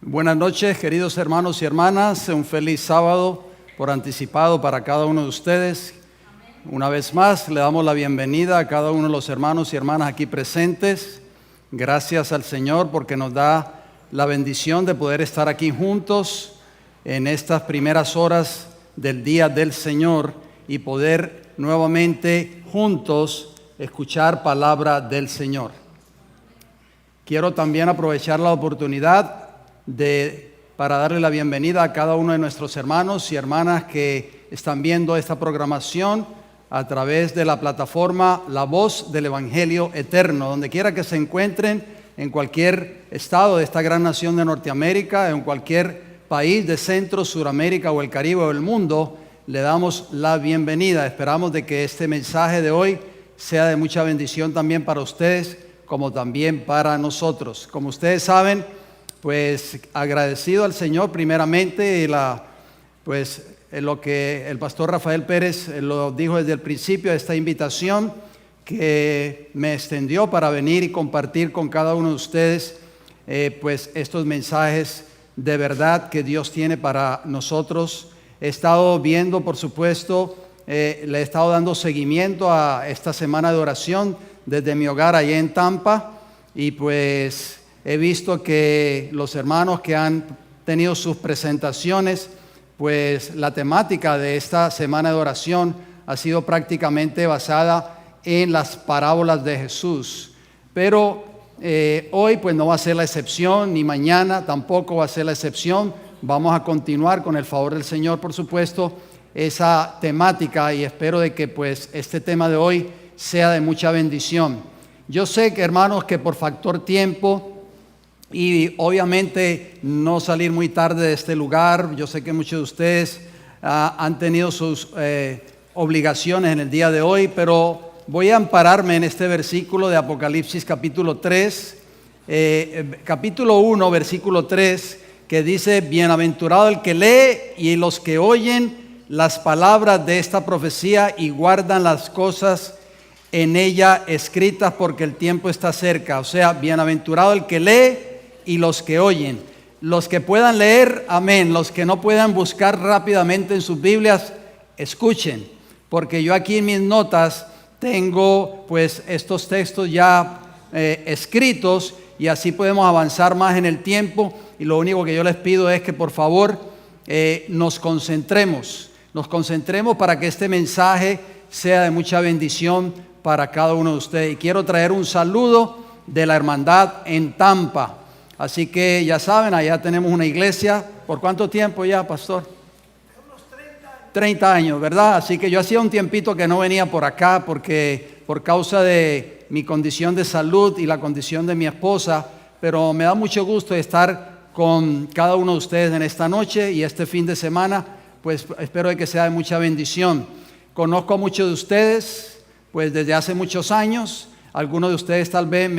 Buenas noches, queridos hermanos y hermanas. Un feliz sábado por anticipado para cada uno de ustedes. Una vez más, le damos la bienvenida a cada uno de los hermanos y hermanas aquí presentes. Gracias al Señor porque nos da la bendición de poder estar aquí juntos en estas primeras horas del día del Señor y poder nuevamente juntos escuchar palabra del Señor. Quiero también aprovechar la oportunidad para darle la bienvenida a cada uno de nuestros hermanos y hermanas que están viendo esta programación a través de la plataforma La Voz del Evangelio Eterno. Donde quiera que se encuentren, en cualquier estado de esta gran nación de Norteamérica, en cualquier país de Centro, Suramérica o el Caribe o el mundo, le damos la bienvenida. Esperamos de que este mensaje de hoy sea de mucha bendición también para ustedes, como también para nosotros. Como ustedes saben, pues agradecido al Señor primeramente lo que el pastor Rafael Pérez lo dijo desde el principio, esta invitación que me extendió para venir y compartir con cada uno de ustedes pues estos mensajes de verdad que Dios tiene para nosotros. He estado viendo, por supuesto, le he estado dando seguimiento a esta semana de oración desde mi hogar allá en Tampa, y pues he visto que los hermanos que han tenido sus presentaciones, pues la temática de esta semana de oración ha sido prácticamente basada en las parábolas de Jesús. Pero hoy pues no va a ser la excepción, ni mañana tampoco va a ser la excepción. Vamos a continuar con el favor del Señor, por supuesto, esa temática, y espero de que pues este tema de hoy sea de mucha bendición. Yo sé que, hermanos, que por factor tiempo y obviamente no salir muy tarde de este lugar, yo sé que muchos de ustedes han tenido sus obligaciones en el día de hoy, pero voy a ampararme en este versículo de Apocalipsis capítulo 3, capítulo 1, versículo 3, que dice: bienaventurado el que lee y los que oyen las palabras de esta profecía y guardan las cosas en ella escritas, porque el tiempo está cerca. O sea, bienaventurado el que lee y los que oyen. Los que puedan leer, amén. Los que no puedan buscar rápidamente en sus Biblias, escuchen, porque yo aquí en mis notas tengo pues estos textos ya escritos, y así podemos avanzar más en el tiempo. Y lo único que yo les pido es que por favor nos concentremos para que este mensaje sea de mucha bendición para cada uno de ustedes. Y quiero traer un saludo de la hermandad en Tampa. Así que ya saben, allá tenemos una iglesia. ¿Por cuánto tiempo ya, pastor? Unos 30 años, ¿verdad? Así que yo hacía un tiempito que no venía por acá porque por causa de mi condición de salud y la condición de mi esposa, pero me da mucho gusto estar con cada uno de ustedes en esta noche y este fin de semana, pues espero que sea de mucha bendición. Conozco a muchos de ustedes pues desde hace muchos años. Algunos de ustedes tal vez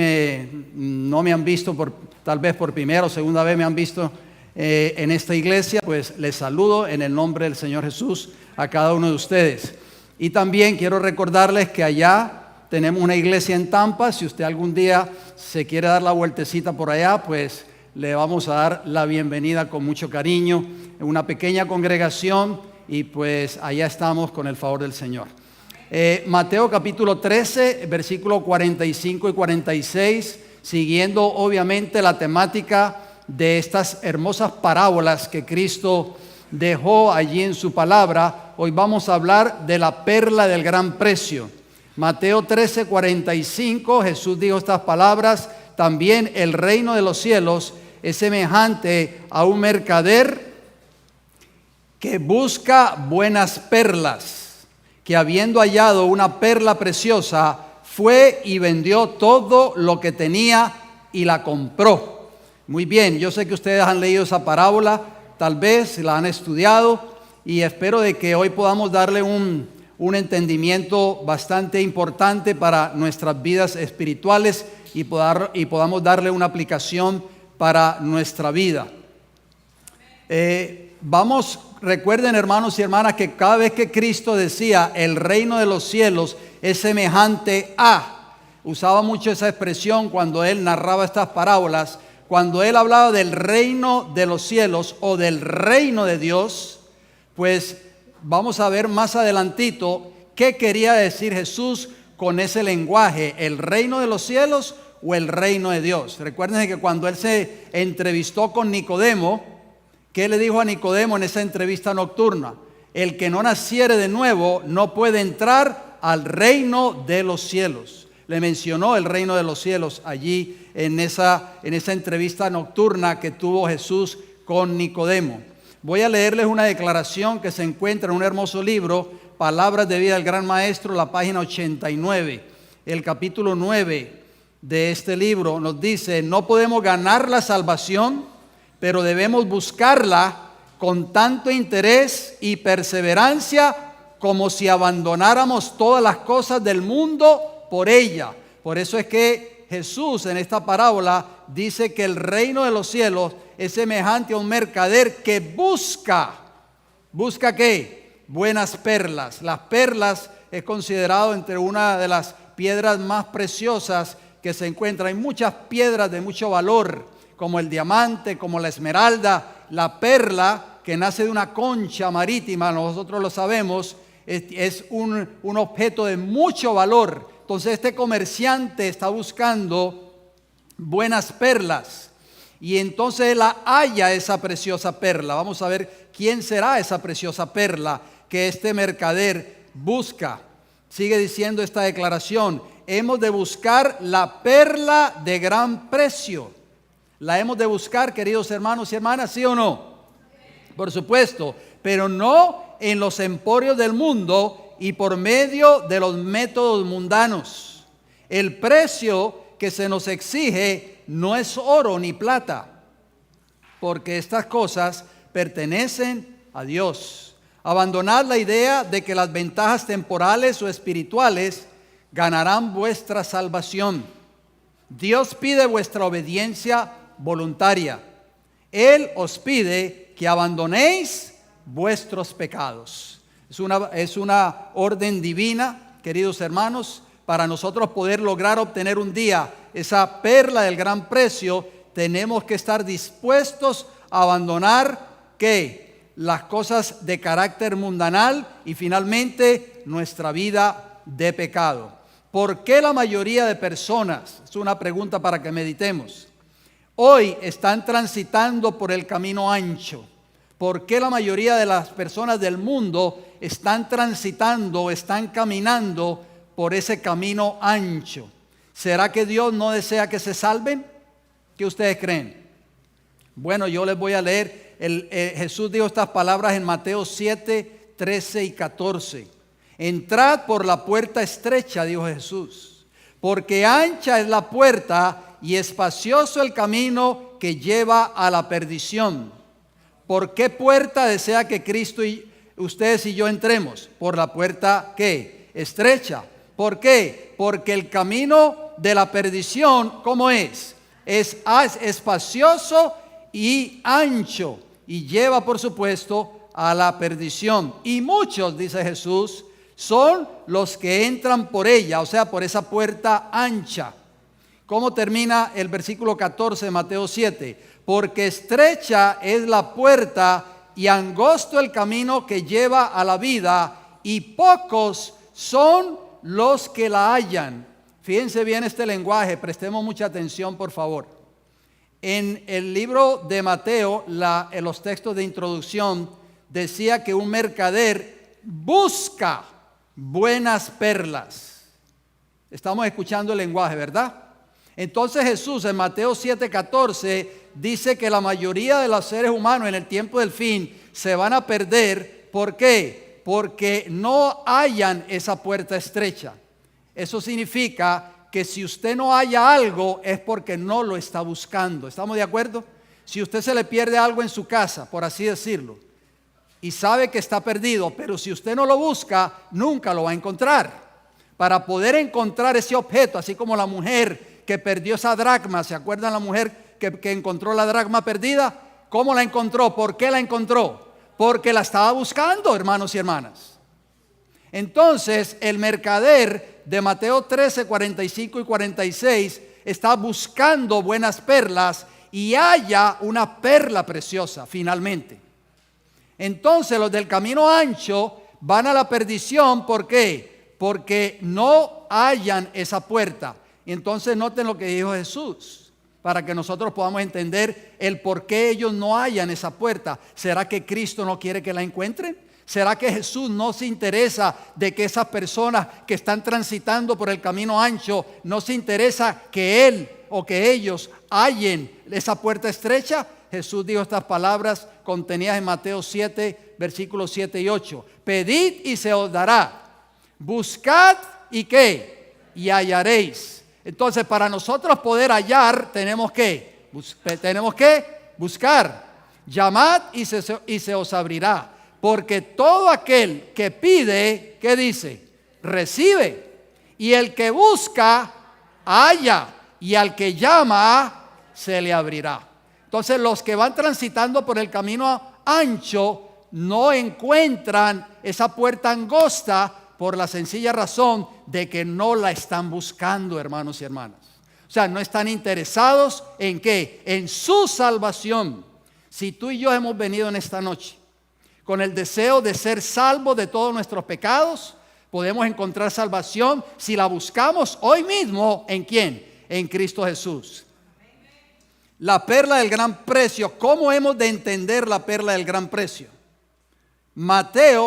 no me han visto, tal vez por primera o segunda vez me han visto en esta iglesia. Pues les saludo en el nombre del Señor Jesús a cada uno de ustedes. Y también quiero recordarles que allá tenemos una iglesia en Tampa. Si usted algún día se quiere dar la vueltecita por allá, pues le vamos a dar la bienvenida con mucho cariño. En una pequeña congregación, y pues allá estamos con el favor del Señor. Mateo capítulo 13, versículos 45 y 46, siguiendo obviamente la temática de estas hermosas parábolas que Cristo dejó allí en su palabra. Hoy vamos a hablar de la perla del gran precio. Mateo 13, 45, Jesús dijo estas palabras: también el reino de los cielos es semejante a un mercader que busca buenas perlas, que habiendo hallado una perla preciosa, fue y vendió todo lo que tenía y la compró. Muy bien, yo sé que ustedes han leído esa parábola, tal vez la han estudiado, y espero de que hoy podamos darle un entendimiento bastante importante para nuestras vidas espirituales y podamos darle una aplicación para nuestra vida. Recuerden, hermanos y hermanas, que cada vez que Cristo decía el reino de los cielos es semejante a, usaba mucho esa expresión cuando Él narraba estas parábolas, cuando él hablaba del reino de los cielos o del reino de Dios, pues vamos a ver más adelantito qué quería decir Jesús con ese lenguaje, el reino de los cielos o el reino de Dios. Recuerden que cuando él se entrevistó con Nicodemo, ¿qué le dijo a Nicodemo en esa entrevista nocturna? El que no naciere de nuevo no puede entrar al reino de los cielos. Le mencionó el reino de los cielos allí en esa entrevista nocturna que tuvo Jesús con Nicodemo. Voy a leerles una declaración que se encuentra en un hermoso libro, Palabras de vida del Gran Maestro, la página 89. El capítulo 9 de este libro nos dice: no podemos ganar la salvación, pero debemos buscarla con tanto interés y perseverancia como si abandonáramos todas las cosas del mundo por ella. Por eso es que Jesús en esta parábola dice que el reino de los cielos es semejante a un mercader que busca ¿qué? Buenas perlas. Las perlas es considerado entre una de las piedras más preciosas que se encuentran. Hay muchas piedras de mucho valor, como el diamante, como la esmeralda. La perla, que nace de una concha marítima, nosotros lo sabemos, es un objeto de mucho valor. Entonces este comerciante está buscando buenas perlas y entonces él halla esa preciosa perla. Vamos a ver quién será esa preciosa perla que este mercader busca. Sigue diciendo esta declaración: hemos de buscar la perla de gran precio. La hemos de buscar, queridos hermanos y hermanas, ¿sí o no? Por supuesto, pero no en los emporios del mundo y por medio de los métodos mundanos. El precio que se nos exige no es oro ni plata, porque estas cosas pertenecen a Dios. Abandonad la idea de que las ventajas temporales o espirituales ganarán vuestra salvación. Dios pide vuestra obediencia voluntaria. Él os pide que abandonéis vuestros pecados. Es una orden divina, queridos hermanos. Para nosotros poder lograr obtener un día esa perla del gran precio, tenemos que estar dispuestos a abandonar ¿qué? Las cosas de carácter mundanal y finalmente nuestra vida de pecado. ¿Por qué la mayoría de personas? Es una pregunta para que meditemos. Hoy están transitando por el camino ancho. ¿Por qué la mayoría de las personas del mundo están transitando, están caminando por ese camino ancho? ¿Será que Dios no desea que se salven? ¿Qué ustedes creen? Bueno, yo les voy a leer. Jesús dijo estas palabras en Mateo 7, 13 y 14. Entrad por la puerta estrecha, dijo Jesús, porque ancha es la puerta y espacioso el camino que lleva a la perdición. ¿Por qué puerta desea que Cristo y ustedes y yo entremos? Por la puerta ¿qué? Estrecha. ¿Por qué? Porque el camino de la perdición, ¿cómo es? Es espacioso y ancho y lleva, por supuesto, a la perdición. Y muchos, dice Jesús, son los que entran por ella, o sea, por esa puerta ancha. ¿Cómo termina el versículo 14 de Mateo 7? Porque estrecha es la puerta y angosto el camino que lleva a la vida, y pocos son los que la hallan. Fíjense bien este lenguaje, prestemos mucha atención, por favor. En el libro de Mateo, en los textos de introducción, decía que un mercader busca buenas perlas. Estamos escuchando el lenguaje, ¿verdad? Entonces Jesús en Mateo 7:14 dice que la mayoría de los seres humanos en el tiempo del fin se van a perder. ¿Por qué? Porque no hallan esa puerta estrecha. Eso significa que si usted no halla algo es porque no lo está buscando. ¿Estamos de acuerdo? Si usted se le pierde algo en su casa, por así decirlo, y sabe que está perdido, pero si usted no lo busca, nunca lo va a encontrar. Para poder encontrar ese objeto, así como la mujer que perdió esa dracma, ¿se acuerdan la mujer que encontró la dracma perdida? ¿Cómo la encontró? ¿Por qué la encontró? Porque la estaba buscando, hermanos y hermanas. Entonces el mercader de Mateo 13, 45 y 46 está buscando buenas perlas y halla una perla preciosa finalmente. Entonces los del camino ancho van a la perdición. ¿Por qué? Porque no hallan esa puerta. Y entonces noten lo que dijo Jesús, para que nosotros podamos entender el por qué ellos no hallan esa puerta. ¿Será que Cristo no quiere que la encuentren? ¿Será que Jesús no se interesa de que esas personas que están transitando por el camino ancho, no se interesa que Él o que ellos hallen esa puerta estrecha? Jesús dijo estas palabras contenidas en Mateo 7, versículos 7 y 8. Pedid y se os dará. Buscad y ¿qué? Y hallaréis. Entonces, para nosotros poder hallar, tenemos que buscar. Llamad y se os abrirá. Porque todo aquel que pide, ¿qué dice? Recibe. Y el que busca, halla. Y al que llama, se le abrirá. Entonces los que van transitando por el camino ancho no encuentran esa puerta angosta por la sencilla razón de que no la están buscando, hermanos y hermanas. O sea, no están interesados en ¿qué? En su salvación. Si tú y yo hemos venido en esta noche con el deseo de ser salvos de todos nuestros pecados, podemos encontrar salvación si la buscamos hoy mismo. ¿En quién? En Cristo Jesús. La perla del gran precio. ¿Cómo hemos de entender la perla del gran precio?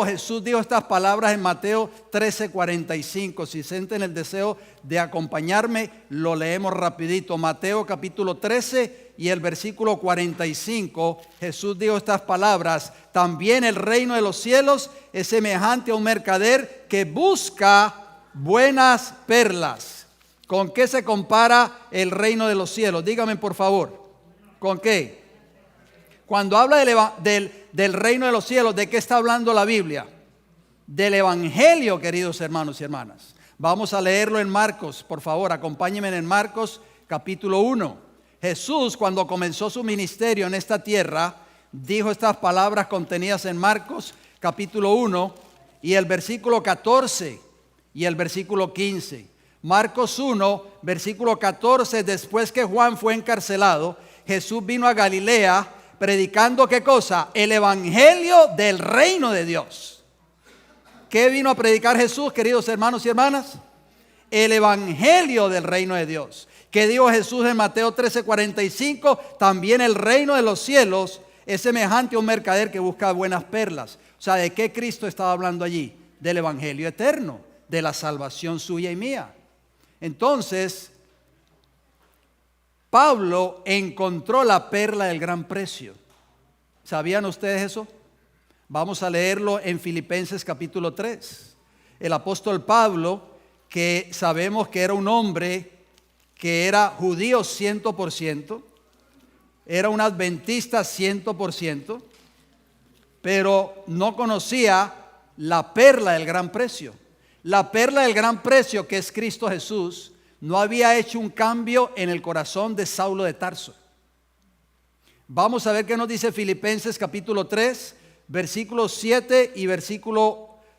Jesús dijo estas palabras en Mateo 13:45. Si sienten el deseo de acompañarme, lo leemos rapidito. Mateo capítulo 13 y el versículo 45. Jesús dijo estas palabras: también el reino de los cielos es semejante a un mercader que busca buenas perlas. ¿Con qué se compara el reino de los cielos? Dígame por favor. ¿Con qué? Cuando habla del reino de los cielos, ¿de qué está hablando la Biblia? Del evangelio, queridos hermanos y hermanas. Vamos a leerlo en Marcos, por favor, acompáñenme en Marcos capítulo 1. Jesús, cuando comenzó su ministerio en esta tierra, dijo estas palabras contenidas en Marcos capítulo 1 y el versículo 14 y el versículo 15. Marcos 1, versículo 14, después que Juan fue encarcelado, Jesús vino a Galilea predicando ¿qué cosa? El evangelio del reino de Dios. ¿Qué vino a predicar Jesús, queridos hermanos y hermanas? El evangelio del reino de Dios. ¿Qué dijo Jesús en Mateo 13:45? También el reino de los cielos es semejante a un mercader que busca buenas perlas. O sea, ¿de qué Cristo estaba hablando allí? Del evangelio eterno, de la salvación suya y mía. Entonces, Pablo encontró la perla del gran precio. ¿Sabían ustedes eso? Vamos a leerlo en Filipenses capítulo 3. El apóstol Pablo, que sabemos que era un hombre que era judío 100%, era un adventista 100%, pero no conocía la perla del gran precio. La perla del gran precio, que es Cristo Jesús, no había hecho un cambio en el corazón de Saulo de Tarso. Vamos a ver qué nos dice Filipenses capítulo 3, versículo 7 y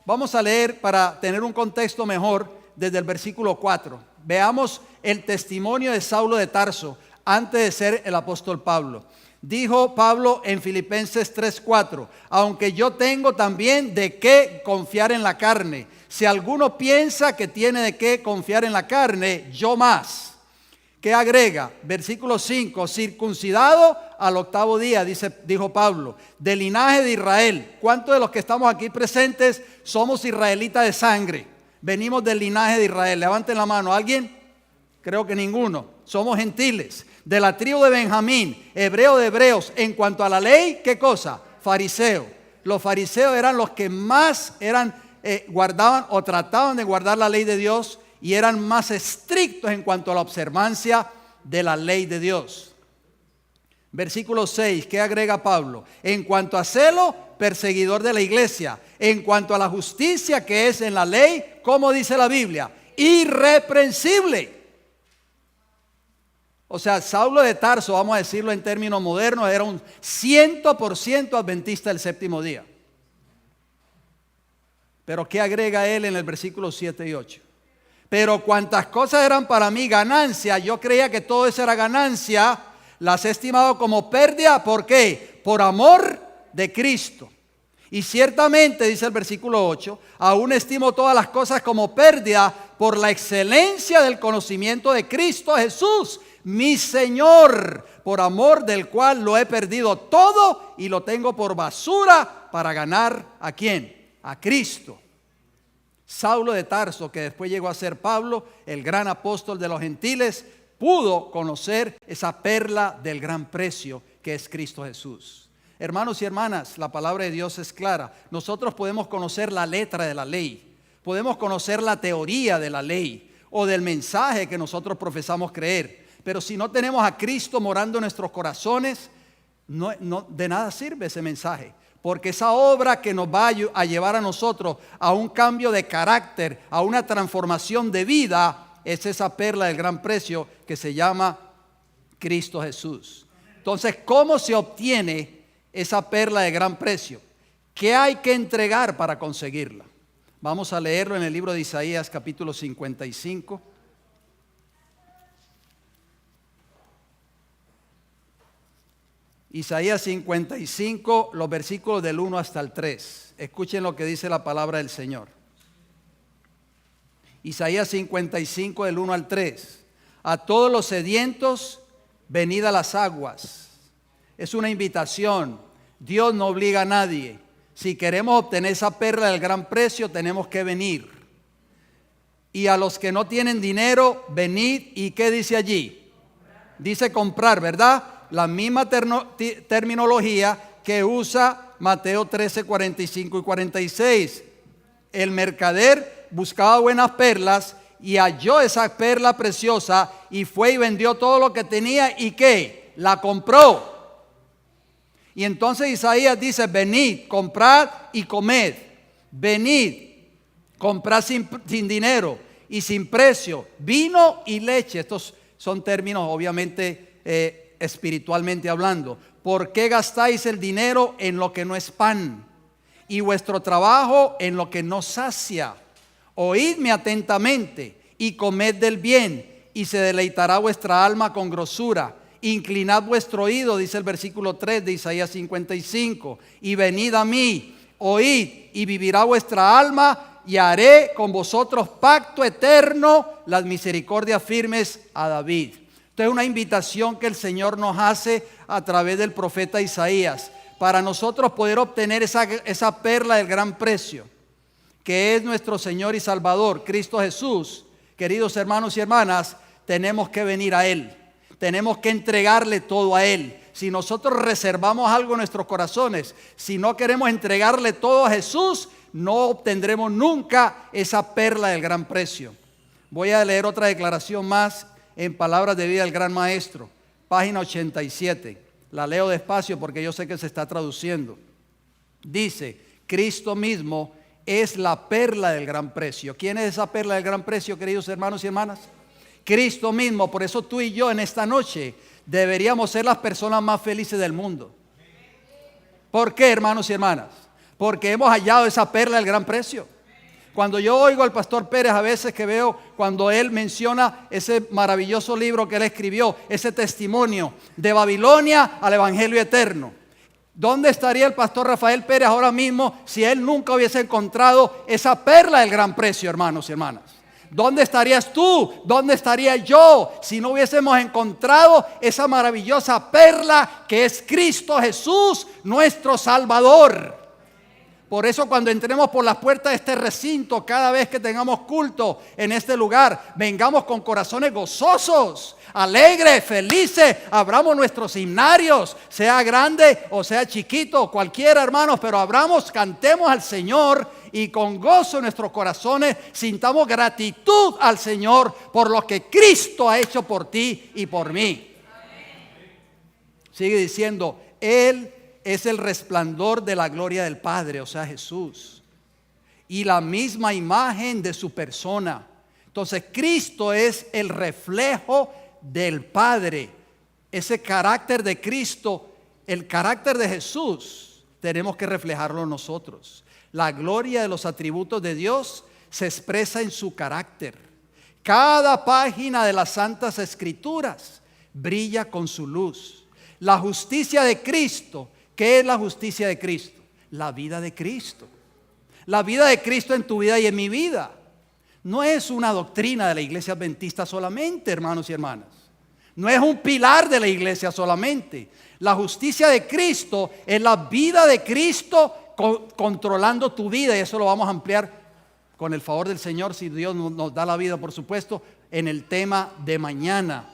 vamos a leer para tener un contexto mejor desde el versículo 4. Veamos el testimonio de Saulo de Tarso antes de ser el apóstol Pablo. Dijo Pablo en Filipenses 3:4: aunque yo tengo también de qué confiar en la carne. Si alguno piensa que tiene de qué confiar en la carne, yo más. ¿Qué agrega? Versículo 5: circuncidado al 8º día, dijo Pablo, del linaje de Israel. ¿Cuántos de los que estamos aquí presentes somos israelitas de sangre? Venimos del linaje de Israel. Levanten la mano. ¿Alguien? Creo que ninguno. Somos gentiles. De la tribu de Benjamín, hebreo de hebreos. En cuanto a la ley, ¿qué cosa? Fariseo. Los fariseos eran los que más guardaban o trataban de guardar la ley de Dios y eran más estrictos en cuanto a la observancia de la ley de Dios. Versículo 6, ¿qué agrega Pablo? En cuanto a celo, perseguidor de la iglesia. En cuanto a la justicia que es en la ley, ¿cómo dice la Biblia? Irreprensible. O sea, Saulo de Tarso, vamos a decirlo en términos modernos, era un 100% adventista del séptimo día. Pero ¿qué agrega él en el versículo 7 y 8? Pero cuantas cosas eran para mí ganancia, yo creía que todo eso era ganancia, las he estimado como pérdida. ¿Por qué? Por amor de Cristo. Y ciertamente, dice el versículo 8, aún estimo todas las cosas como pérdida por la excelencia del conocimiento de Cristo Jesús, mi Señor, por amor del cual lo he perdido todo y lo tengo por basura para ganar ¿a quién? A Cristo. Saulo de Tarso, que después llegó a ser Pablo, el gran apóstol de los gentiles, pudo conocer esa perla del gran precio que es Cristo Jesús. Hermanos y hermanas, la palabra de Dios es clara. Nosotros podemos conocer la letra de la ley, podemos conocer la teoría de la ley o del mensaje que nosotros profesamos creer, pero si no tenemos a Cristo morando en nuestros corazones, de nada sirve ese mensaje. Porque esa obra que nos va a llevar a nosotros a un cambio de carácter, a una transformación de vida, es esa perla del gran precio que se llama Cristo Jesús. Entonces, ¿cómo se obtiene esa perla de gran precio? ¿Qué hay que entregar para conseguirla? Vamos a leerlo en el libro de Isaías capítulo 55. Isaías 55, los versículos del 1 hasta el 3. Escuchen lo que dice la palabra del Señor. Isaías 55, del 1 al 3. A todos los sedientos, venid a las aguas. Es una invitación. Dios no obliga a nadie. Si queremos obtener esa perla del gran precio, tenemos que venir. Y a los que no tienen dinero, venid. ¿Y qué dice allí? Dice comprar, ¿verdad? La misma terminología que usa Mateo 13, 45 y 46. El mercader buscaba buenas perlas y halló esa perla preciosa y fue y vendió todo lo que tenía y ¿qué? La compró. Y entonces Isaías dice, venid, comprad y comed. Venid, comprad sin dinero y sin precio, vino y leche. Estos son términos obviamente espiritualmente hablando. ¿Por qué gastáis el dinero en lo que no es pan y vuestro trabajo en lo que no sacia? Oídme atentamente y comed del bien, y se deleitará vuestra alma con grosura. Inclinad vuestro oído, dice el versículo 3 de Isaías 55, y venid a mí, oíd, y vivirá vuestra alma, y haré con vosotros pacto eterno, las misericordias firmes a David. Esta es una invitación que el Señor nos hace a través del profeta Isaías, para nosotros poder obtener esa perla del gran precio, que es nuestro Señor y Salvador, Cristo Jesús. Queridos hermanos y hermanas, tenemos que venir a Él, tenemos que entregarle todo a Él. Si nosotros reservamos algo en nuestros corazones, si no queremos entregarle todo a Jesús, no obtendremos nunca esa perla del gran precio. Voy a leer otra declaración más en Palabras de Vida del Gran Maestro, página 87. La leo despacio porque yo sé que se está traduciendo. Dice, Cristo mismo es la perla del gran precio. ¿Quién es esa perla del gran precio, queridos hermanos y hermanas? Cristo mismo. Por eso tú y yo en esta noche deberíamos ser las personas más felices del mundo. ¿Por qué, hermanos y hermanas? Porque hemos hallado esa perla del gran precio. Cuando yo oigo al pastor Pérez, a veces que veo cuando él menciona ese maravilloso libro que él escribió, ese testimonio de Babilonia al Evangelio eterno. ¿Dónde estaría el pastor Rafael Pérez ahora mismo si él nunca hubiese encontrado esa perla del gran precio, hermanos y hermanas? ¿Dónde estarías tú? ¿Dónde estaría yo si no hubiésemos encontrado esa maravillosa perla que es Cristo Jesús, nuestro Salvador? Por eso cuando entremos por las puertas de este recinto, cada vez que tengamos culto en este lugar, vengamos con corazones gozosos, alegres, felices, abramos nuestros himnarios, sea grande o sea chiquito, cualquiera, hermanos, pero abramos, cantemos al Señor y con gozo en nuestros corazones sintamos gratitud al Señor por lo que Cristo ha hecho por ti y por mí. Sigue diciendo, Él es el resplandor de la gloria del Padre, o sea, Jesús, y la misma imagen de su persona. Entonces, Cristo es el reflejo del Padre. Ese carácter de Cristo, el carácter de Jesús, tenemos que reflejarlo nosotros. La gloria de los atributos de Dios se expresa en su carácter. Cada página de las Santas Escrituras brilla con su luz. La justicia de Cristo, ¿qué es la justicia de Cristo? La vida de Cristo. La vida de Cristo en tu vida y en mi vida. No es una doctrina de la iglesia adventista solamente, hermanos y hermanas. No es un pilar de la iglesia solamente. La justicia de Cristo es la vida de Cristo controlando tu vida, y eso lo vamos a ampliar con el favor del Señor, si Dios nos da la vida, por supuesto, en el tema de mañana.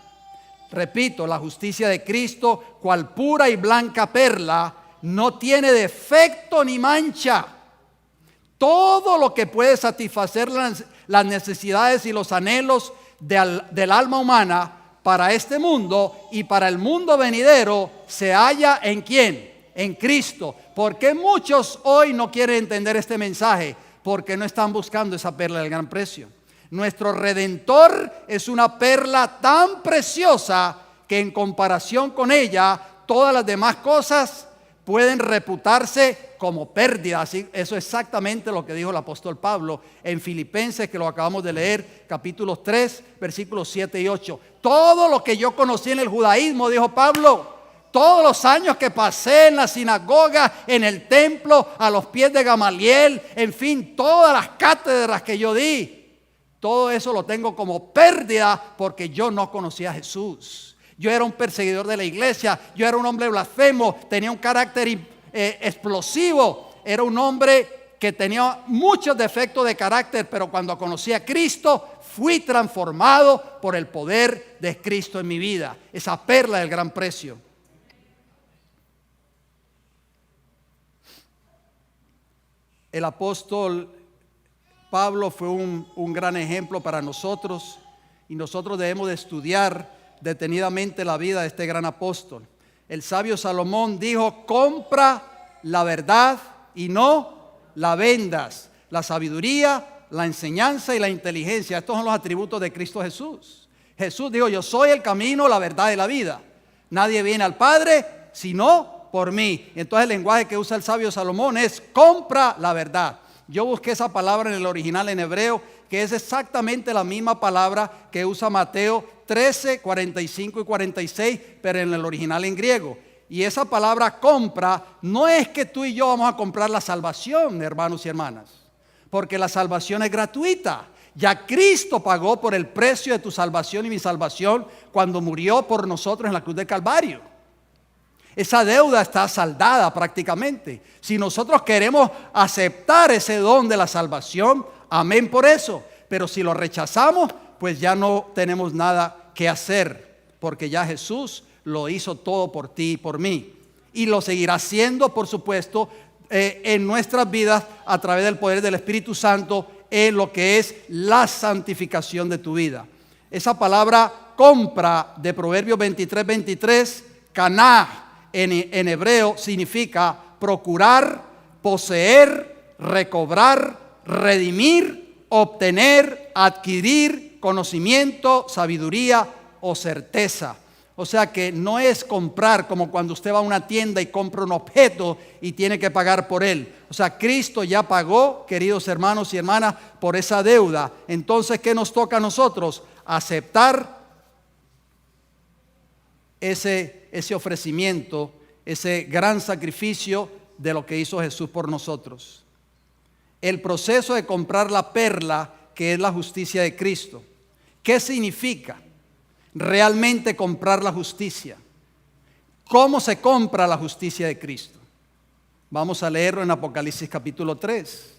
Repito, la justicia de Cristo, cual pura y blanca perla, no tiene defecto ni mancha. Todo lo que puede satisfacer las necesidades y los anhelos del alma humana para este mundo y para el mundo venidero se halla ¿en quién? En Cristo. ¿Por qué muchos hoy no quieren entender este mensaje? Porque no están buscando esa perla del gran precio. Nuestro Redentor es una perla tan preciosa que en comparación con ella, todas las demás cosas pueden reputarse como pérdidas. Eso es exactamente lo que dijo el apóstol Pablo en Filipenses, que lo acabamos de leer, capítulos 3, versículos 7 y 8. Todo lo que yo conocí en el judaísmo, dijo Pablo, todos los años que pasé en la sinagoga, en el templo, a los pies de Gamaliel, en fin, todas las cátedras que yo di, todo eso lo tengo como pérdida porque yo no conocía a Jesús. Yo era un perseguidor de la iglesia, yo era un hombre blasfemo, tenía un carácter explosivo, era un hombre que tenía muchos defectos de carácter, pero cuando conocí a Cristo fui transformado por el poder de Cristo en mi vida, esa perla del gran precio. El apóstol Pablo fue un gran ejemplo para nosotros, y nosotros debemos de estudiar detenidamente la vida de este gran apóstol. El sabio Salomón dijo: compra la verdad y no la vendas. La sabiduría, la enseñanza y la inteligencia, estos son los atributos de Cristo Jesús. Jesús dijo: yo soy el camino, la verdad y la vida. Nadie viene al Padre sino por mí. Entonces el lenguaje que usa el sabio Salomón es: compra la verdad. Yo busqué esa palabra en el original en hebreo, que es exactamente la misma palabra que usa Mateo 13, 45 y 46, pero en el original en griego. Y esa palabra compra no es que tú y yo vamos a comprar la salvación, hermanos y hermanas, porque la salvación es gratuita. Ya Cristo pagó por el precio de tu salvación y mi salvación cuando murió por nosotros en la cruz del Calvario. Esa deuda está saldada prácticamente. Si nosotros queremos aceptar ese don de la salvación, amén por eso. Pero si lo rechazamos, pues ya no tenemos nada que hacer, porque ya Jesús lo hizo todo por ti y por mí. Y lo seguirá haciendo, por supuesto, en nuestras vidas a través del poder del Espíritu Santo en lo que es la santificación de tu vida. Esa palabra compra de Proverbios 23, 23, caná, en hebreo significa procurar, poseer, recobrar, redimir, obtener, adquirir conocimiento, sabiduría o certeza. O sea que no es comprar como cuando usted va a una tienda y compra un objeto y tiene que pagar por él. O sea, Cristo ya pagó, queridos hermanos y hermanas, por esa deuda. Entonces, ¿qué nos toca a nosotros? Aceptar ese ofrecimiento, ese gran sacrificio de lo que hizo Jesús por nosotros. El proceso de comprar la perla, que es la justicia de Cristo. ¿Qué significa realmente comprar la justicia? ¿Cómo se compra la justicia de Cristo? Vamos a leerlo en Apocalipsis capítulo 3.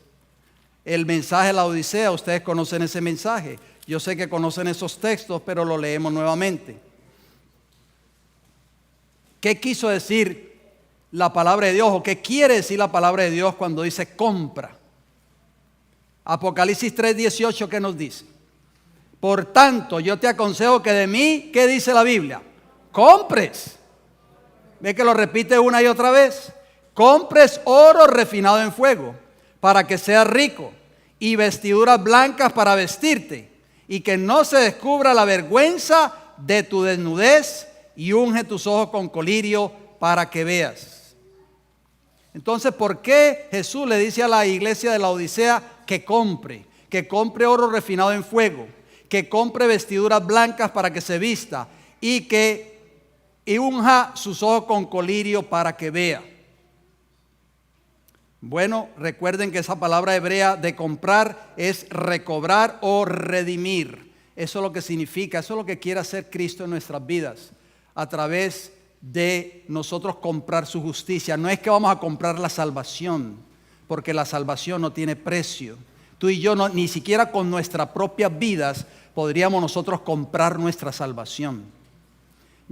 El mensaje de la Odisea, ustedes conocen ese mensaje. Yo sé que conocen esos textos, pero lo leemos nuevamente. ¿Qué quiso decir la palabra de Dios o qué quiere decir la palabra de Dios cuando dice compra? Apocalipsis 3:18, ¿qué nos dice? Por tanto, yo te aconsejo que de mí, ¿qué dice la Biblia? Compres. ¿Ve que lo repite una y otra vez? Compres oro refinado en fuego para que seas rico, y vestiduras blancas para vestirte, y que no se descubra la vergüenza de tu desnudez, y unge tus ojos con colirio para que veas. Entonces, ¿por qué Jesús le dice a la iglesia de la Odisea que compre oro refinado en fuego, que compre vestiduras blancas para que se vista y que y unja sus ojos con colirio para que vea. Bueno, recuerden que esa palabra hebrea de comprar es recobrar o redimir. Eso es lo que significa, eso es lo que quiere hacer Cristo en nuestras vidas, a través de nosotros comprar su justicia. No es que vamos a comprar la salvación, porque la salvación no tiene precio. Tú y yo ni siquiera con nuestras propias vidas podríamos nosotros comprar nuestra salvación.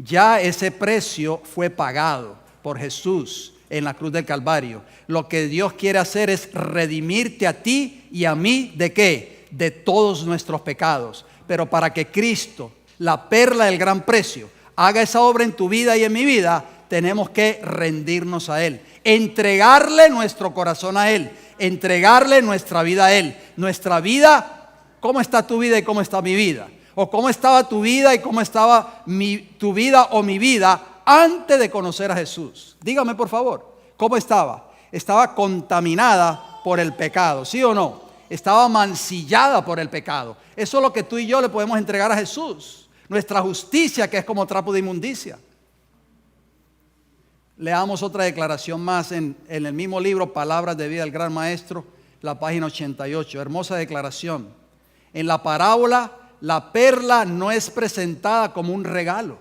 Ya ese precio fue pagado por Jesús en la cruz del Calvario. Lo que Dios quiere hacer es redimirte a ti y a mí, ¿de qué? De todos nuestros pecados. Pero para que Cristo, la perla del gran precio, haga esa obra en tu vida y en mi vida, tenemos que rendirnos a Él, entregarle nuestro corazón a Él, entregarle nuestra vida a Él. Nuestra vida, ¿cómo está tu vida y cómo está mi vida? O cómo estaba tu vida y cómo estaba tu vida o mi vida antes de conocer a Jesús. Dígame por favor, ¿cómo estaba? Estaba contaminada por el pecado, ¿sí o no? Estaba mancillada por el pecado. Eso es lo que tú y yo le podemos entregar a Jesús. Nuestra justicia, que es como trapo de inmundicia. Leamos otra declaración más en el mismo libro, Palabras de Vida del Gran Maestro, la página 88. Hermosa declaración. En la parábola, la perla no es presentada como un regalo.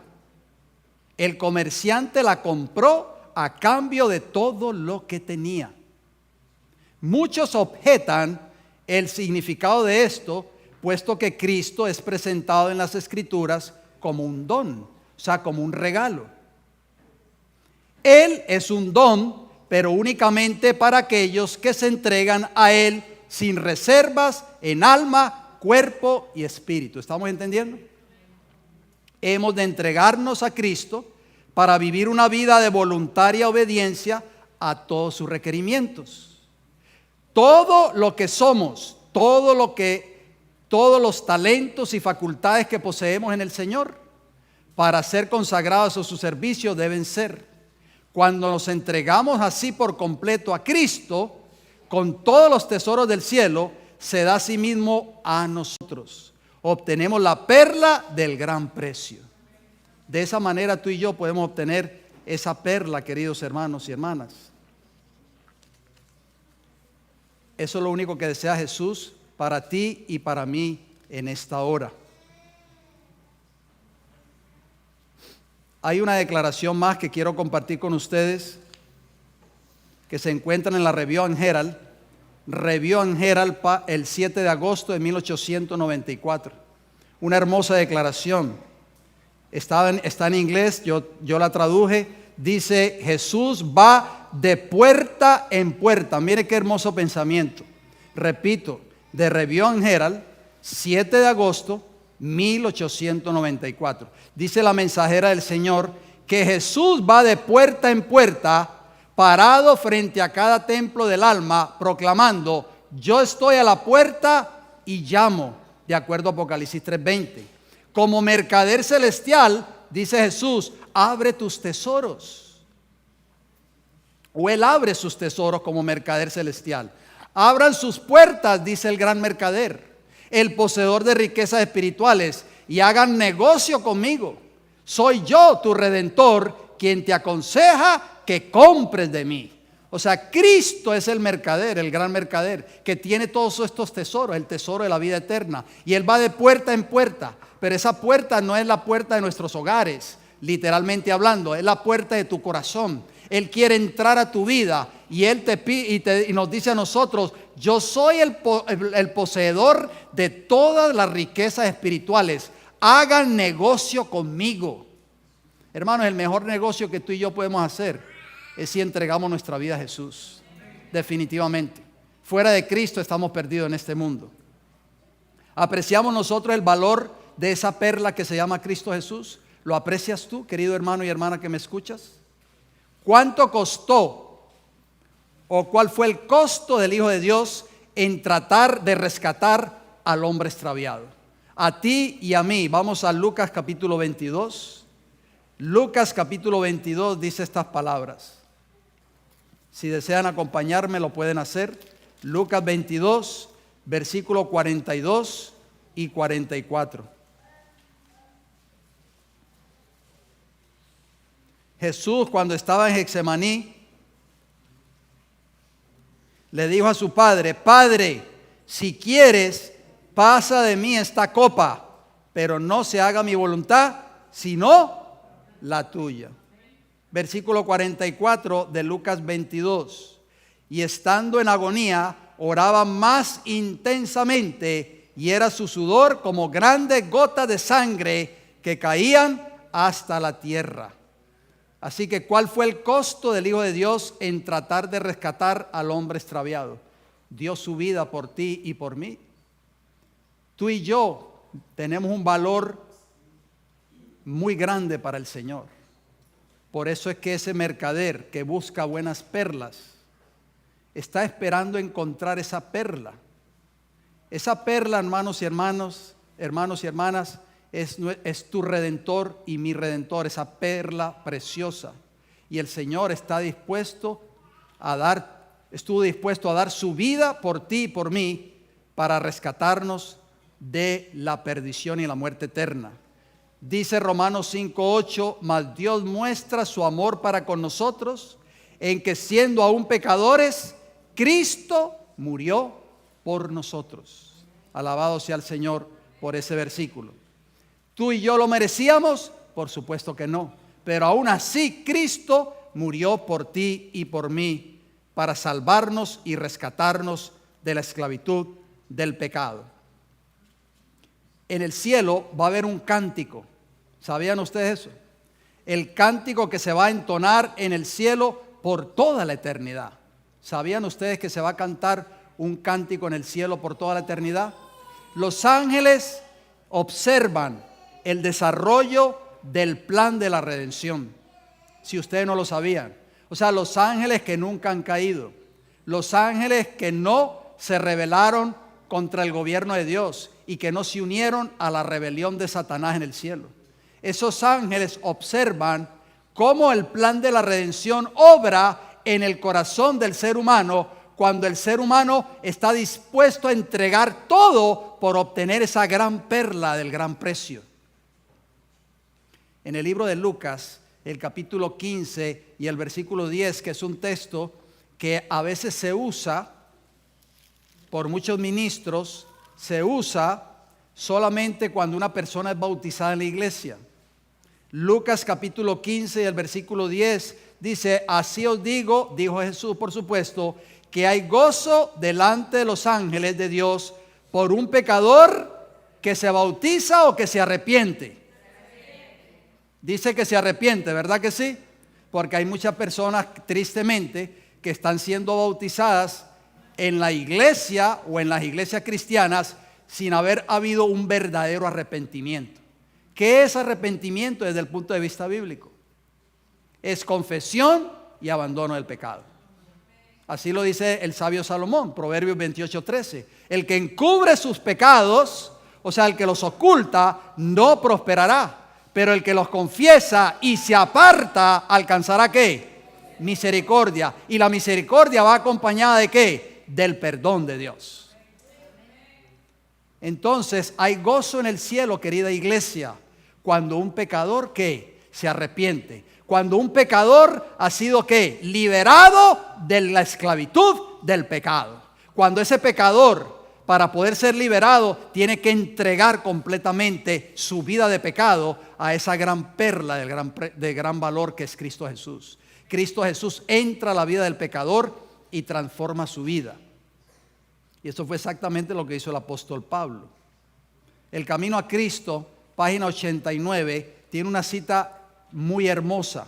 El comerciante la compró a cambio de todo lo que tenía. Muchos objetan el significado de esto, puesto que Cristo es presentado en las Escrituras como un don, o sea, como un regalo. Él es un don, pero únicamente para aquellos que se entregan a Él sin reservas en alma, cuerpo y espíritu. ¿Estamos entendiendo? Hemos de entregarnos a Cristo para vivir una vida de voluntaria obediencia a todos sus requerimientos. Todo lo que somos, todos los talentos y facultades que poseemos en el Señor, para ser consagrados a su servicio, deben ser. Cuando nos entregamos así por completo a Cristo, con todos los tesoros del cielo, se da a sí mismo a nosotros. Obtenemos la perla del gran precio. De esa manera tú y yo podemos obtener esa perla, queridos hermanos y hermanas. Eso es lo único que desea Jesús para ti y para mí en esta hora. Hay una declaración más que quiero compartir con ustedes, que se encuentra en la Review and Herald, el 7 de agosto de 1894. Una hermosa declaración. Está en inglés, yo la traduje. Dice: Jesús va de puerta en puerta. Mire qué hermoso pensamiento. Repito, de Review and Herald, 7 de agosto 1894. Dice la mensajera del Señor que Jesús va de puerta en puerta, parado frente a cada templo del alma, proclamando: yo estoy a la puerta y llamo, de acuerdo a Apocalipsis 3:20. Como mercader celestial, dice Jesús, abre tus tesoros. O Él abre sus tesoros como mercader celestial. Abran sus puertas, dice el gran mercader, el poseedor de riquezas espirituales, y hagan negocio conmigo. Soy yo, tu redentor, quien te aconseja que compres de mí. O sea, Cristo es el mercader, el gran mercader, que tiene todos estos tesoros, el tesoro de la vida eterna. Y Él va de puerta en puerta, pero esa puerta no es la puerta de nuestros hogares, literalmente hablando, es la puerta de tu corazón. Él quiere entrar a tu vida y Él te pide y nos dice a nosotros: yo soy el poseedor de todas las riquezas espirituales. Hagan negocio conmigo. Hermanos, el mejor negocio que tú y yo podemos hacer es si entregamos nuestra vida a Jesús. Definitivamente. Fuera de Cristo estamos perdidos en este mundo. ¿Apreciamos nosotros el valor de esa perla que se llama Cristo Jesús? ¿Lo aprecias tú, querido hermano y hermana que me escuchas? ¿Cuánto costó o cuál fue el costo del Hijo de Dios en tratar de rescatar al hombre extraviado? A ti y a mí. Vamos a Lucas capítulo 22. Lucas capítulo 22 dice estas palabras. Si desean acompañarme lo pueden hacer. Lucas 22, versículo 42 y 44. Jesús, cuando estaba en Getsemaní, le dijo a su padre: Padre, si quieres, pasa de mí esta copa, pero no se haga mi voluntad, sino la tuya. Versículo 44 de Lucas 22. Y estando en agonía, oraba más intensamente, y era su sudor como grandes gotas de sangre que caían hasta la tierra. Así que, ¿cuál fue el costo del Hijo de Dios en tratar de rescatar al hombre extraviado? Dio su vida por ti y por mí. Tú y yo tenemos un valor muy grande para el Señor. Por eso es que ese mercader que busca buenas perlas está esperando encontrar esa perla. Esa perla, hermanos y hermanas, es tu Redentor y mi Redentor, esa perla preciosa. Y el Señor estuvo dispuesto a dar su vida por ti y por mí para rescatarnos de la perdición y la muerte eterna. Dice Romanos 5:8: mas Dios muestra su amor para con nosotros en que, siendo aún pecadores, Cristo murió por nosotros. Alabado sea el Señor por ese versículo. ¿Tú y yo lo merecíamos? Por supuesto que no. Pero aún así Cristo murió por ti y por mí para salvarnos y rescatarnos de la esclavitud del pecado. En el cielo va a haber un cántico. ¿Sabían ustedes eso? El cántico que se va a entonar en el cielo por toda la eternidad. ¿Sabían ustedes que se va a cantar un cántico en el cielo por toda la eternidad? Los ángeles observan el desarrollo del plan de la redención, si ustedes no lo sabían. O sea, los ángeles que nunca han caído, los ángeles que no se rebelaron contra el gobierno de Dios y que no se unieron a la rebelión de Satanás en el cielo. Esos ángeles observan cómo el plan de la redención obra en el corazón del ser humano, cuando el ser humano está dispuesto a entregar todo por obtener esa gran perla del gran precio. En el libro de Lucas, el capítulo 15 y el versículo 10, que es un texto que a veces se usa por muchos ministros, se usa solamente cuando una persona es bautizada en la iglesia. Lucas capítulo 15 y el versículo 10 dice: así os digo, dijo Jesús por supuesto, que hay gozo delante de los ángeles de Dios por un pecador que se bautiza o que se arrepiente. Dice que se arrepiente, ¿verdad que sí? Porque hay muchas personas, tristemente, que están siendo bautizadas en la iglesia o en las iglesias cristianas sin haber habido un verdadero arrepentimiento. ¿Qué es arrepentimiento desde el punto de vista bíblico? Es confesión y abandono del pecado. Así lo dice el sabio Salomón, Proverbios 28:13. El que encubre sus pecados, o sea, el que los oculta, no prosperará. Pero el que los confiesa y se aparta, ¿alcanzará qué? Misericordia. Y la misericordia va acompañada ¿de qué? Del perdón de Dios. Entonces hay gozo en el cielo, querida iglesia, cuando un pecador ¿qué? Se arrepiente. Cuando un pecador ha sido ¿qué? Liberado de la esclavitud del pecado. Cuando ese pecador, para poder ser liberado, tiene que entregar completamente su vida de pecado a esa gran perla de gran valor que es Cristo Jesús. Cristo Jesús entra a la vida del pecador y transforma su vida. Y eso fue exactamente lo que hizo el apóstol Pablo. El Camino a Cristo, página 89, tiene una cita muy hermosa.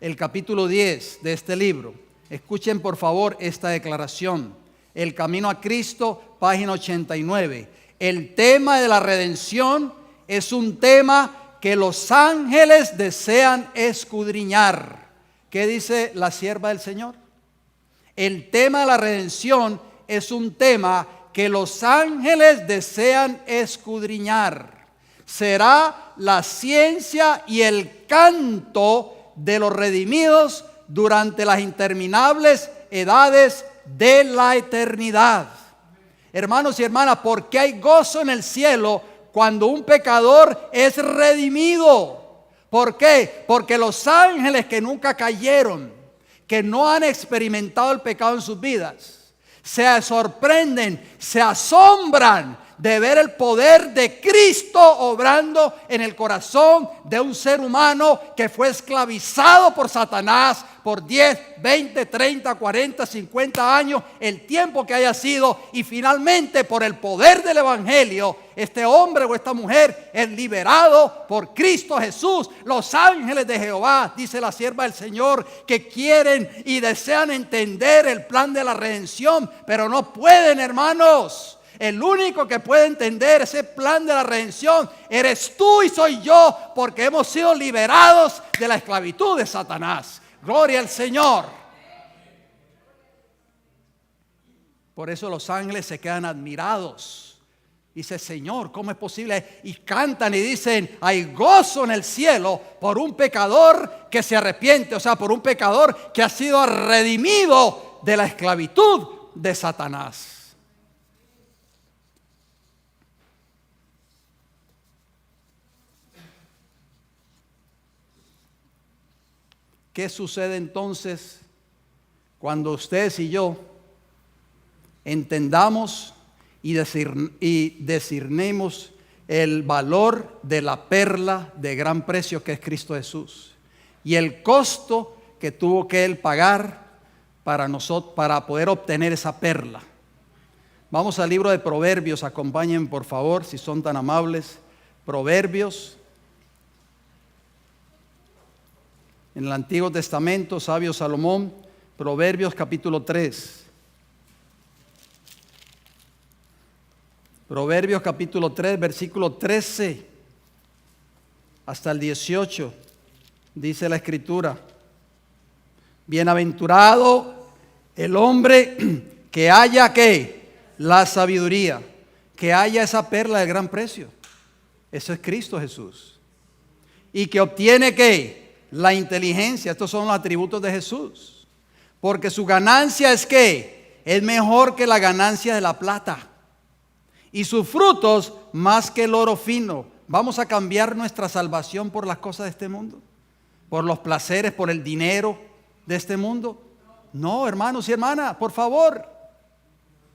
El capítulo 10 de este libro. Escuchen por favor esta declaración. El Camino a Cristo, página 89. El tema de la redención es un tema que los ángeles desean escudriñar. ¿Qué dice la sierva del Señor? El tema de la redención es un tema que los ángeles desean escudriñar. Será la ciencia y el canto de los redimidos durante las interminables edades de la eternidad. Hermanos y hermanas, ¿por qué hay gozo en el cielo cuando un pecador es redimido? ¿Por qué? Porque los ángeles que nunca cayeron, que no han experimentado el pecado en sus vidas, se sorprenden, se asombran de ver el poder de Cristo obrando en el corazón de un ser humano que fue esclavizado por Satanás por 10, 20, 30, 40, 50 años, el tiempo que haya sido, y finalmente por el poder del evangelio, este hombre o esta mujer es liberado por Cristo Jesús. Los ángeles de Jehová, dice la sierva del Señor, que quieren y desean entender el plan de la redención, pero no pueden, hermanos. El único que puede entender ese plan de la redención eres tú y soy yo, porque hemos sido liberados de la esclavitud de Satanás. Gloria al Señor. Por eso los ángeles se quedan admirados. Dice, Señor, ¿cómo es posible? Y cantan y dicen, hay gozo en el cielo por un pecador que se arrepiente. O sea, por un pecador que ha sido redimido de la esclavitud de Satanás. ¿Qué sucede entonces cuando ustedes y yo entendamos y discernemos el valor de la perla de gran precio que es Cristo Jesús y el costo que tuvo que Él pagar para nosotros, para poder obtener esa perla? Vamos al libro de Proverbios, acompañen por favor, si son tan amables. Proverbios. En el Antiguo Testamento, sabio Salomón, Proverbios capítulo 3. Proverbios capítulo 3, versículo 13 hasta el 18, dice la Escritura: bienaventurado el hombre que haya ¿qué? La sabiduría, que haya esa perla de gran precio. Eso es Cristo Jesús. Y que obtiene ¿qué? La inteligencia. Estos son los atributos de Jesús. Porque su ganancia es ¿qué? Es mejor que la ganancia de la plata. Y sus frutos más que el oro fino. ¿Vamos a cambiar nuestra salvación por las cosas de este mundo? ¿Por los placeres, por el dinero de este mundo? No, hermanos y hermanas, por favor.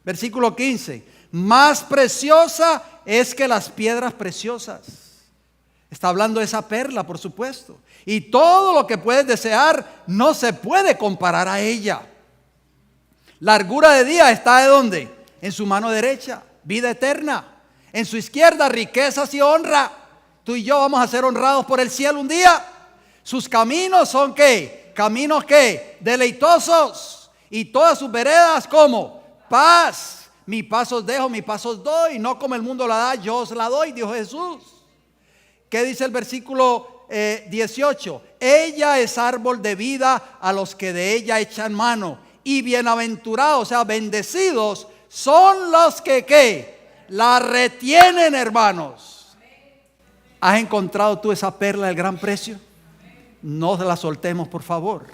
Versículo 15. Más preciosa es que las piedras preciosas. Está hablando de esa perla, por supuesto. Y todo lo que puedes desear no se puede comparar a ella. Largura de día está ¿de dónde? En su mano derecha, vida eterna. En su izquierda, riquezas y honra. Tú y yo vamos a ser honrados por el cielo un día. Sus caminos son ¿qué? Caminos ¿qué? Deleitosos. Y todas sus veredas ¿cómo? Paz. Mi paz os dejo, mi paz os doy. No como el mundo la da, yo os la doy, dijo Jesús. ¿Qué dice el versículo 18? Ella es árbol de vida a los que de ella echan mano. Y bienaventurados, o sea, bendecidos, son los que ¿qué? La retienen, hermanos. ¿Has encontrado tú esa perla del gran precio? No la soltemos, por favor.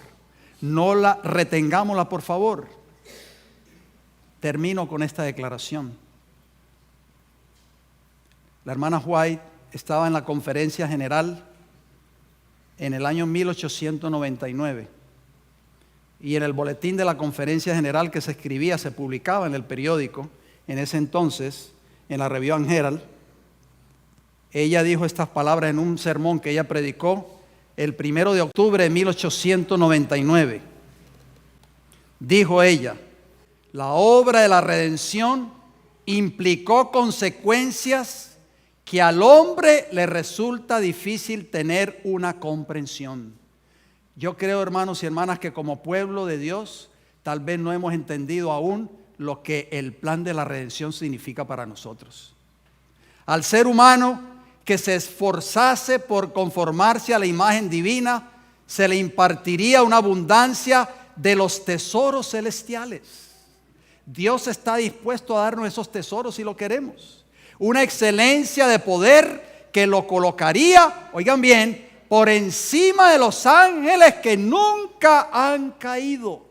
No la retengámosla, por favor. Termino con esta declaración. La hermana White estaba en la conferencia general en el año 1899 y en el boletín de la conferencia general que se escribía, se publicaba en el periódico en ese entonces, en la Review and Herald, ella dijo estas palabras en un sermón que ella predicó el 1 de octubre de 1899. Dijo ella: la obra de la redención implicó consecuencias que al hombre le resulta difícil tener una comprensión. Yo creo, hermanos y hermanas, que como pueblo de Dios tal vez no hemos entendido aún lo que el plan de la redención significa para nosotros. Al ser humano que se esforzase por conformarse a la imagen divina, se le impartiría una abundancia de los tesoros celestiales. Dios está dispuesto a darnos esos tesoros si lo queremos. Una excelencia de poder que lo colocaría, oigan bien, por encima de los ángeles que nunca han caído.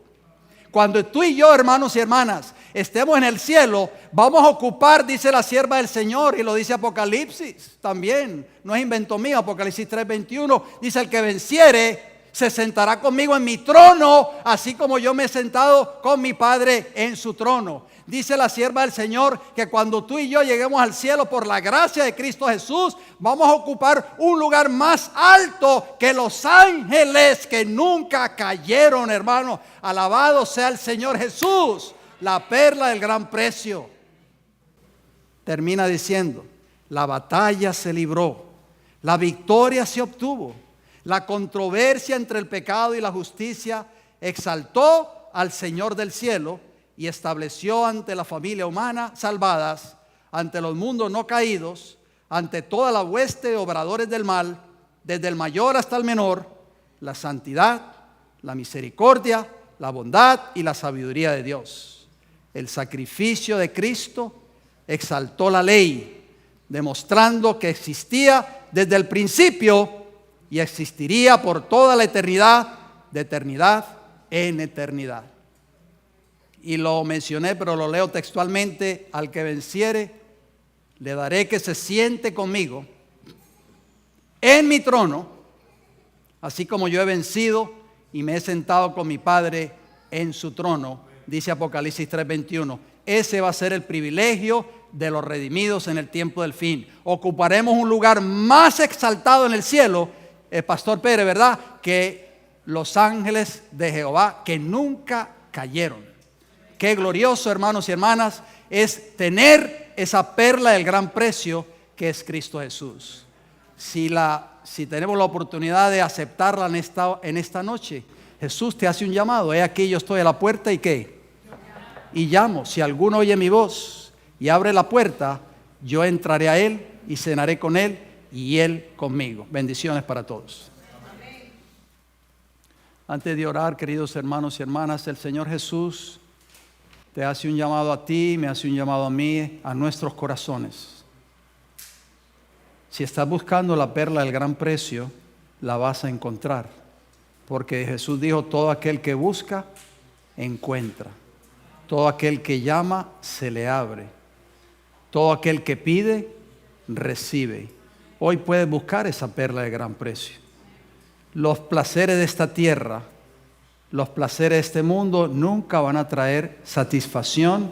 Cuando tú y yo, hermanos y hermanas, estemos en el cielo, vamos a ocupar, dice la sierva del Señor, y lo dice Apocalipsis también, no es invento mío, Apocalipsis 3:21, dice: el que venciere se sentará conmigo en mi trono, así como yo me he sentado con mi Padre en su trono. Dice la sierva del Señor que cuando tú y yo lleguemos al cielo por la gracia de Cristo Jesús, vamos a ocupar un lugar más alto que los ángeles que nunca cayeron, hermano. Alabado sea el Señor Jesús, la perla del gran precio. Termina diciendo: la batalla se libró, la victoria se obtuvo. La controversia entre el pecado y la justicia exaltó al Señor del cielo y estableció ante la familia humana salvadas, ante los mundos no caídos, ante toda la hueste de obradores del mal, desde el mayor hasta el menor, la santidad, la misericordia, la bondad y la sabiduría de Dios. El sacrificio de Cristo exaltó la ley, demostrando que existía desde el principio y existiría por toda la eternidad, de eternidad en eternidad. Y lo mencioné, pero lo leo textualmente: al que venciere, le daré que se siente conmigo en mi trono, así como yo he vencido y me he sentado con mi Padre en su trono, dice Apocalipsis 3:21. Ese va a ser el privilegio de los redimidos en el tiempo del fin. Ocuparemos un lugar más exaltado en el cielo, Pastor Pérez, ¿verdad?, que los ángeles de Jehová que nunca cayeron. Qué glorioso, hermanos y hermanas, es tener esa perla del gran precio que es Cristo Jesús. Si tenemos la oportunidad de aceptarla en esta noche, Jesús te hace un llamado: he aquí, yo estoy a la puerta y ¿qué? Y llamo. Si alguno oye mi voz y abre la puerta, yo entraré a él y cenaré con él y él conmigo. Bendiciones para todos. Amén. Antes de orar, queridos hermanos y hermanas, el Señor Jesús te hace un llamado a ti, me hace un llamado a mí, a nuestros corazones. Si estás buscando la perla del gran precio, la vas a encontrar, porque Jesús dijo: todo aquel que busca, encuentra. Todo aquel que llama, se le abre. Todo aquel que pide, recibe. Hoy puedes buscar esa perla de gran precio. Los placeres de esta tierra, los placeres de este mundo nunca van a traer satisfacción,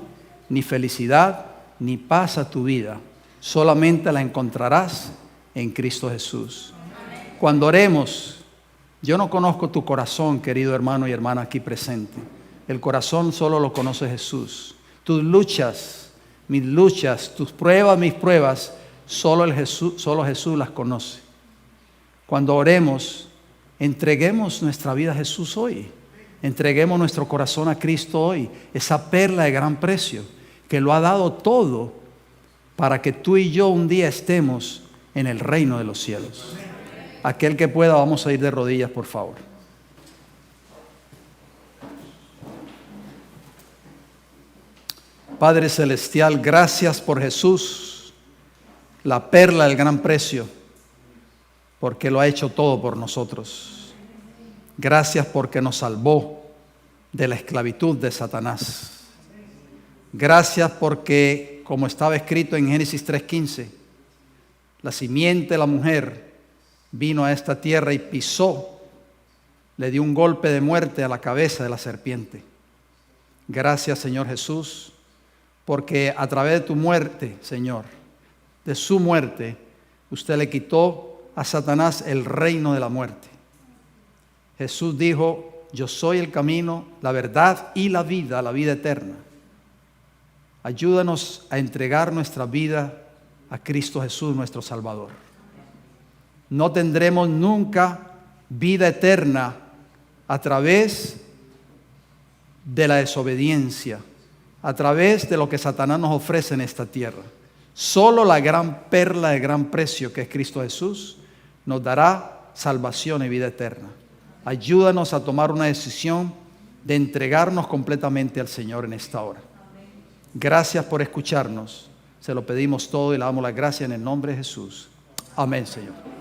ni felicidad, ni paz a tu vida. Solamente la encontrarás en Cristo Jesús. Cuando oremos, yo no conozco tu corazón, querido hermano y hermana aquí presente. El corazón solo lo conoce Jesús. Tus luchas, mis luchas, tus pruebas, mis pruebas, solo Jesús las conoce. Cuando oremos, entreguemos nuestra vida a Jesús hoy. Entreguemos nuestro corazón a Cristo hoy. Esa perla de gran precio que lo ha dado todo para que tú y yo un día estemos en el reino de los cielos. Aquel que pueda, vamos a ir de rodillas, por favor. Padre Celestial, gracias por Jesús, la perla del gran precio, porque lo ha hecho todo por nosotros. Gracias porque nos salvó de la esclavitud de Satanás. Gracias porque, como estaba escrito en Génesis 3:15, la simiente de la mujer vino a esta tierra y pisó, le dio un golpe de muerte a la cabeza de la serpiente. Gracias, Señor Jesús, porque a través de tu muerte, Señor, de su muerte, usted le quitó a Satanás el reino de la muerte. Jesús dijo: yo soy el camino, la verdad y la vida eterna. Ayúdanos a entregar nuestra vida a Cristo Jesús, nuestro Salvador. No tendremos nunca vida eterna a través de la desobediencia, a través de lo que Satanás nos ofrece en esta tierra. Solo la gran perla de gran precio, que es Cristo Jesús, nos dará salvación y vida eterna. Ayúdanos a tomar una decisión de entregarnos completamente al Señor en esta hora. Gracias por escucharnos. Se lo pedimos todo y le damos las gracias en el nombre de Jesús. Amén, Señor.